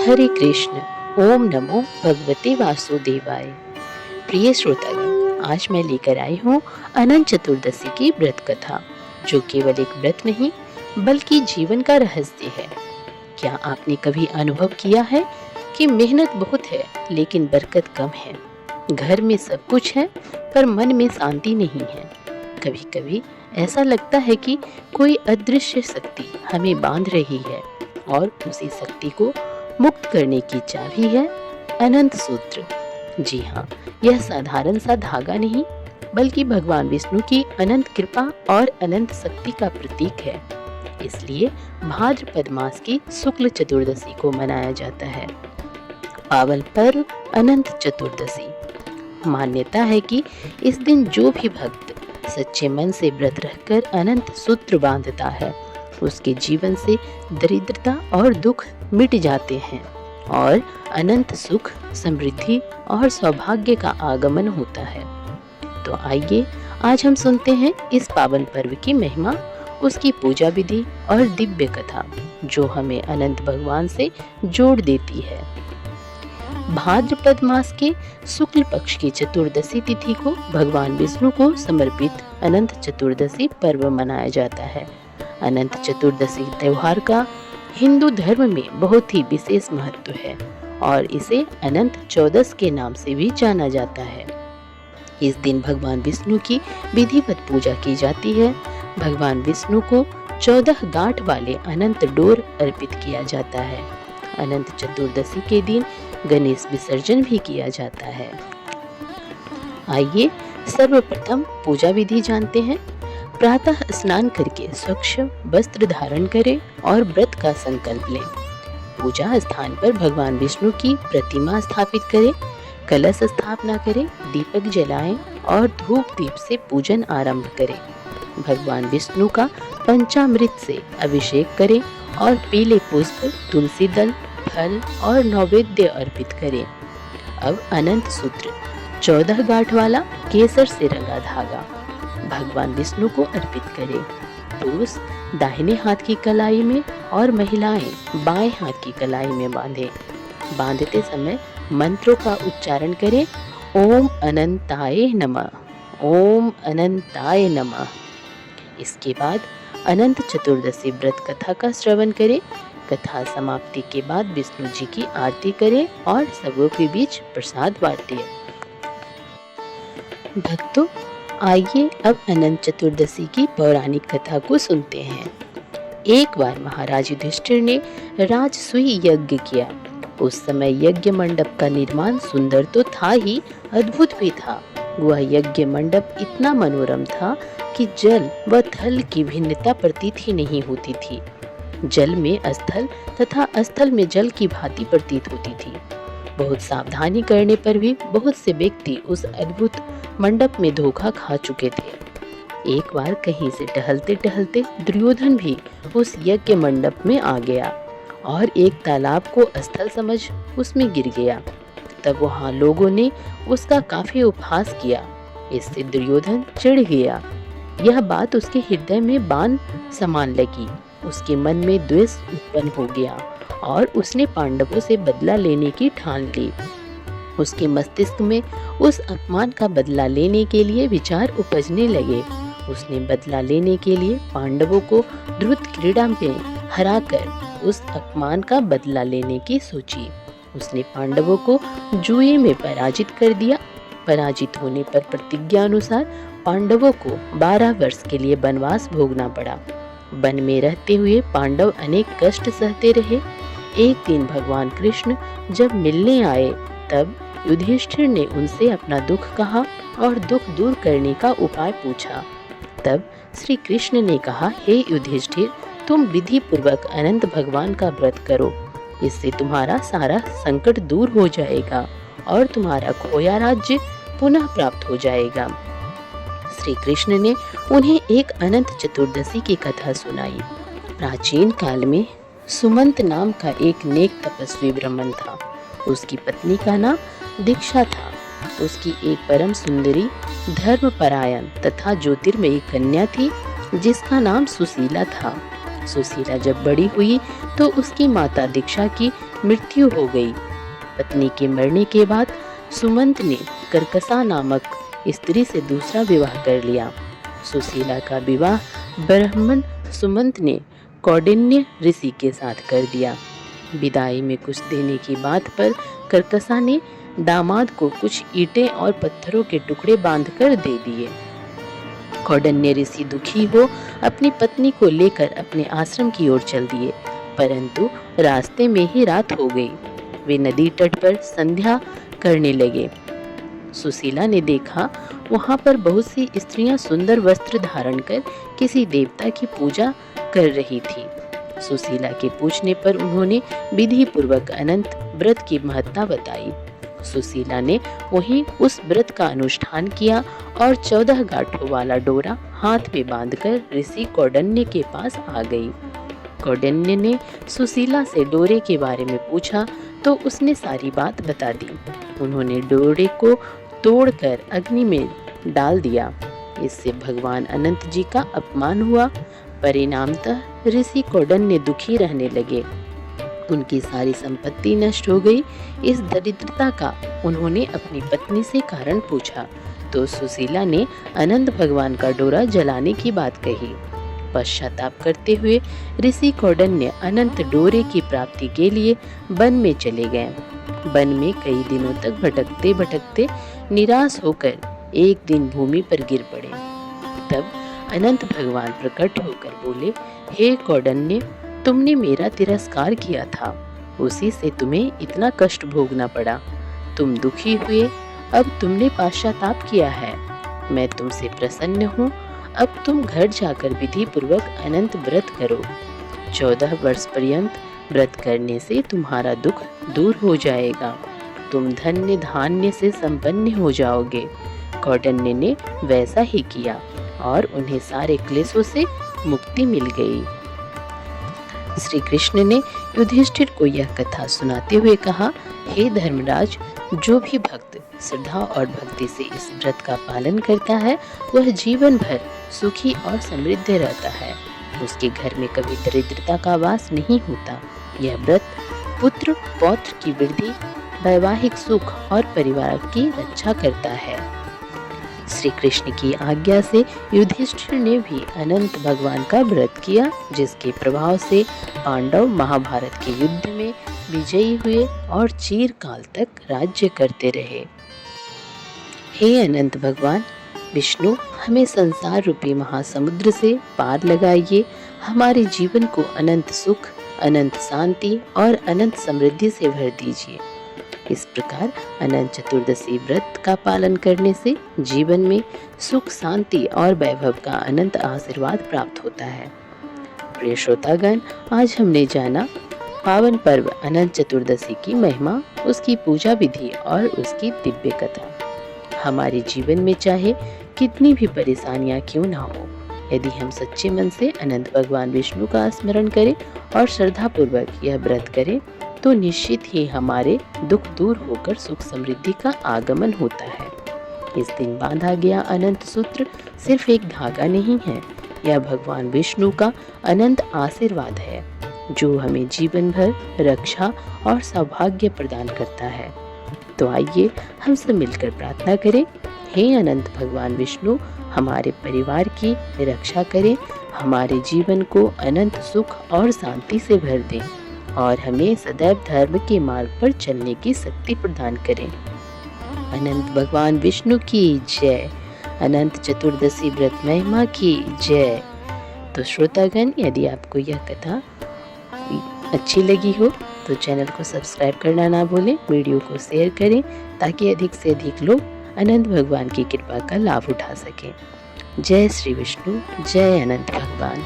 हरे कृष्ण। ओम नमो भगवते वासुदेवाय। प्रिय श्रोतागण, आज मैं लेकर आई हूँ अनंत चतुर्दशी की व्रत कथा, जो केवल एक व्रत नहीं बल्कि जीवन का रहस्य है। क्या आपने कभी अनुभव किया है कि मेहनत बहुत है लेकिन बरकत कम है? घर में सब कुछ है पर मन में शांति नहीं है। कभी कभी ऐसा लगता है कि कोई अदृश्य शक्ति हमें बांध रही है और उसी शक्ति को मुक्त करने की चाबी है अनंत सूत्र। जी हाँ, यह साधारण सा धागा नहीं बल्कि भगवान विष्णु की अनंत कृपा और अनंत शक्ति का प्रतीक है। इसलिए भाद्रपद मास की शुक्ल चतुर्दशी को मनाया जाता है। पावन पर्व अनंत चतुर्दशी। मान्यता है कि इस दिन जो भी भक्त सच्चे मन से व्रत रखकर अनंत सूत्र बांधता है, उसके जीवन से दरिद्रता और दुख मिट जाते हैं और अनंत सुख, समृद्धि और सौभाग्य का आगमन होता है। तो आइए आज हम सुनते हैं इस पावन पर्व की महिमा, उसकी पूजा विधि और दिव्य कथा, जो हमें अनंत भगवान से जोड़ देती है। भाद्रपद मास के शुक्ल पक्ष की चतुर्दशी तिथि को भगवान विष्णु को समर्पित अनंत चतुर्दशी पर्व मनाया जाता है। अनंत चतुर्दशी त्योहार का हिंदू धर्म में बहुत ही विशेष महत्व है और इसे अनंत चौदस के नाम से भी जाना जाता है। इस दिन भगवान विष्णु की विधिवत पूजा की जाती है। भगवान विष्णु को 14 गांठ वाले अनंत डोर अर्पित किया जाता है। अनंत चतुर्दशी के दिन गणेश विसर्जन भी किया जाता है। आइए सर्वप्रथम पूजा विधि जानते हैं। प्रातः स्नान करके स्वच्छ वस्त्र धारण करें और व्रत का संकल्प लें। पूजा स्थान पर भगवान विष्णु की प्रतिमा स्थापित करें, कलश स्थापना करें, दीपक जलाएं और धूप दीप से पूजन आरंभ करें। भगवान विष्णु का पंचामृत से अभिषेक करें और पीले पुष्प, तुलसी दल, फल और नैवेद्य अर्पित करें। अब अनंत सूत्र 14 गांठ वाला केसर से रंगा धागा भगवान विष्णु को अर्पित करें। पुरुष दाहिने हाथ की कलाई में और महिलाएं बाएं हाथ की कलाई में बांधें। बांधते समय मंत्रों का उच्चारण करें। ओम अनंताय नमः, ओम अनंताय नमः। इसके बाद अनंत चतुर्दशी व्रत कथा का श्रवण करें। कथा समाप्ति के बाद विष्णु जी की आरती करें और सबों के बीच प्रसाद बांटें। भक्तों, आइए अब अनंत चतुर्दशी की पौराणिक कथा को सुनते हैं। एक बार महाराज युधिष्ठिर ने राजसूय यज्ञ किया। उस समय यज्ञ मंडप का निर्माण सुंदर तो था ही, अद्भुत भी था। वह यज्ञ मंडप इतना मनोरम था कि जल व थल की भिन्नता प्रतीत ही नहीं होती थी। जल में स्थल तथा स्थल में जल की भांति प्रतीत होती थी। बहुत सावधानी करने पर भी बहुत से व्यक्ति उस अद्भुत मंडप में धोखा खा चुके थे। एक बार कहीं से टहलते टहलते दुर्योधन भी उस यज्ञ मंडप में आ गया और एक तालाब को स्थल समझ उसमें गिर गया। तब वहां लोगों ने उसका काफी उपहास किया। इससे दुर्योधन चिढ़ गया। यह बात उसके हृदय में बाण समान लगी। उसके मन में द्वेष उत्पन्न हो गया और उसने पांडवों से बदला लेने की ठान ली। उसके मस्तिष्क में उस अपमान का बदला लेने के लिए विचार उपजने लगे। उसने बदला लेने के लिए पांडवों को द्रुत क्रीड़ा में हराकर उस अपमान का बदला लेने की सोची। उसने पांडवों को जुए में पराजित कर दिया। पराजित होने पर प्रतिज्ञा अनुसार पांडवों को 12 वर्ष के लिए वनवास भोगना पड़ा। वन में रहते हुए पांडव अनेक कष्ट सहते रहे। एक दिन भगवान कृष्ण जब मिलने आए तब युधिष्ठिर ने उनसे अपना दुख कहा और दुख दूर करने का उपाय पूछा। तब श्री कृष्ण ने कहा, हे युधिष्ठिर, तुम विधि पूर्वक अनंत भगवान का व्रत करो। इससे तुम्हारा सारा संकट दूर हो जाएगा और तुम्हारा खोया राज्य पुनः प्राप्त हो जाएगा। श्री कृष्ण ने उन्हें एक अनंत चतुर्दशी की कथा सुनाई। प्राचीन काल में सुमंत नाम का एक नेक तपस्वी ब्राह्मण था। उसकी पत्नी का नाम दीक्षा था। उसकी एक परम सुंदरी, धर्मपरायण तथा ज्योतिर्मयी कन्या थी जिसका नाम सुशीला था। सुशीला जब बड़ी हुई तो उसकी माता दीक्षा की मृत्यु हो गई। पत्नी के मरने के बाद सुमंत ने करकसा नामक स्त्री से दूसरा विवाह कर लिया। सुशीला का विवाह ब्राह्मण सुमंत ने कौंडिन्य ऋषि के साथ कर दिया। विदाई में कुछ देने की बात पर करकसा ने दामाद को कुछ ईंटें और पत्थरों के टुकड़े बांधकर दे दिए। कौंडिन्य ऋषि दुखी हो अपनी पत्नी को लेकर अपने आश्रम की ओर चल दिए, परंतु रास्ते में ही रात हो गई। वे नदी तट पर संध्या करने लगे। सुशीला ने देखा वहां पर बहुत सी स्त्रियां सुंदर वस्त्र धारण कर किसी देवता की पूजा कर रही थी। सुशीला के पूछने पर उन्होंने विधि पूर्वक अनंत व्रत की महत्ता बताई। सुशीला ने वहीं उस व्रत का अनुष्ठान किया और 14 गांठों वाला डोरा हाथ में बांधकर ऋषि कौंडिन्य के पास आ गई। कौंडिन्य ने सुशीला से डोरे के बारे में पूछा तो उसने सारी बात बता दी। उन्होंने डोरे को तोड़कर अग्नि में डाल दिया। इससे भगवान अनंत जी का अपमान हुआ। परिणामतः ऋषि कौंडिन्य दुखी रहने लगे। उनकी सारी संपत्ति नष्ट हो गई। इस दरिद्रता का उन्होंने अपनी पत्नी से कारण पूछा तो सुशीला ने अनंत भगवान का डोरा जलाने की बात कही। पश्चाताप करते हुए ऋषि कौंडिन्य अनंत डोरे की प्राप्ति के लिए वन में चले गए। वन में कई दिनों तक भटकते भटकते निराश होकर एक दिन भूमि पर गिर पड़े। तब अनंत भगवान प्रकट होकर बोले, हे कौंडिन्य, तुमने मेरा तिरस्कार किया था, उसी से तुम्हें इतना कष्ट भोगना पड़ा। तुम दुखी हुए, अब तुमने पश्चाताप किया है। मैं तुमसे प्रसन्न हूँ। अब तुम घर जाकर विधि पूर्वक अनंत व्रत करो। 14 वर्ष पर्यंत व्रत करने से तुम्हारा दुख दूर हो जाएगा। तुम धन्य धान्य से संपन्न हो जाओगे। कौंडिन्य ने वैसा ही किया और उन्हें सारे क्लेशों से मुक्ति मिल गई। श्री कृष्ण ने युधिष्ठिर को यह कथा सुनाते हुए कहा, हे धर्मराज, जो भी भक्त श्रद्धा और भक्ति से इस व्रत का पालन करता है वह जीवन भर सुखी और समृद्ध रहता है। उसके घर में कभी दरिद्रता का वास नहीं होता। यह व्रत पुत्र पौत्र की वृद्धि, वैवाहिक सुख और परिवार की रक्षा करता है। श्री कृष्ण की आज्ञा से युधिष्ठिर ने भी अनंत भगवान का व्रत किया, जिसके प्रभाव से पांडव महाभारत के युद्ध में विजयी हुए और चिरकाल तक राज्य करते रहे। हे अनंत भगवान विष्णु, हमें संसार रूपी महासमुद्र से पार लगाइए। हमारे जीवन को अनंत सुख, अनंत शांति और अनंत समृद्धि से भर दीजिए। इस प्रकार अनंत चतुर्दशी व्रत का पालन करने से जीवन में सुख, शांति और वैभव का अनंत आशीर्वाद प्राप्त होता है। प्रिय श्रोतागण, आज हमने जाना पावन पर्व अनंत चतुर्दशी की महिमा, उसकी पूजा विधि और उसकी दिव्य कथा। हमारे जीवन में चाहे कितनी भी परेशानियां क्यों ना हो, यदि हम सच्चे मन से अनंत भगवान विष्णु का स्मरण करें और श्रद्धा पूर्वक यह व्रत करें तो निश्चित ही हमारे दुख दूर होकर सुख समृद्धि का आगमन होता है। इस दिन बांधा गया अनंत सूत्र सिर्फ एक धागा नहीं है, यह भगवान विष्णु का अनंत आशीर्वाद है जो हमें जीवन भर रक्षा और सौभाग्य प्रदान करता है। तो आइए हम सब मिलकर प्रार्थना करें, हे अनंत भगवान विष्णु, हमारे परिवार की रक्षा करें, हमारे जीवन को अनंत सुख और शांति से भर दें और हमें सदैव धर्म के मार्ग पर चलने की शक्ति प्रदान करें। अनंत भगवान विष्णु की जय। अनंत चतुर्दशी व्रत महिमा की जय। तो श्रोतागण, यदि आपको यह कथा अच्छी लगी हो तो चैनल को सब्सक्राइब करना ना भूलें, वीडियो को शेयर करें ताकि अधिक से अधिक लोग अनंत भगवान की कृपा का लाभ उठा सकें। जय श्री विष्णु, जय अनंत भगवान।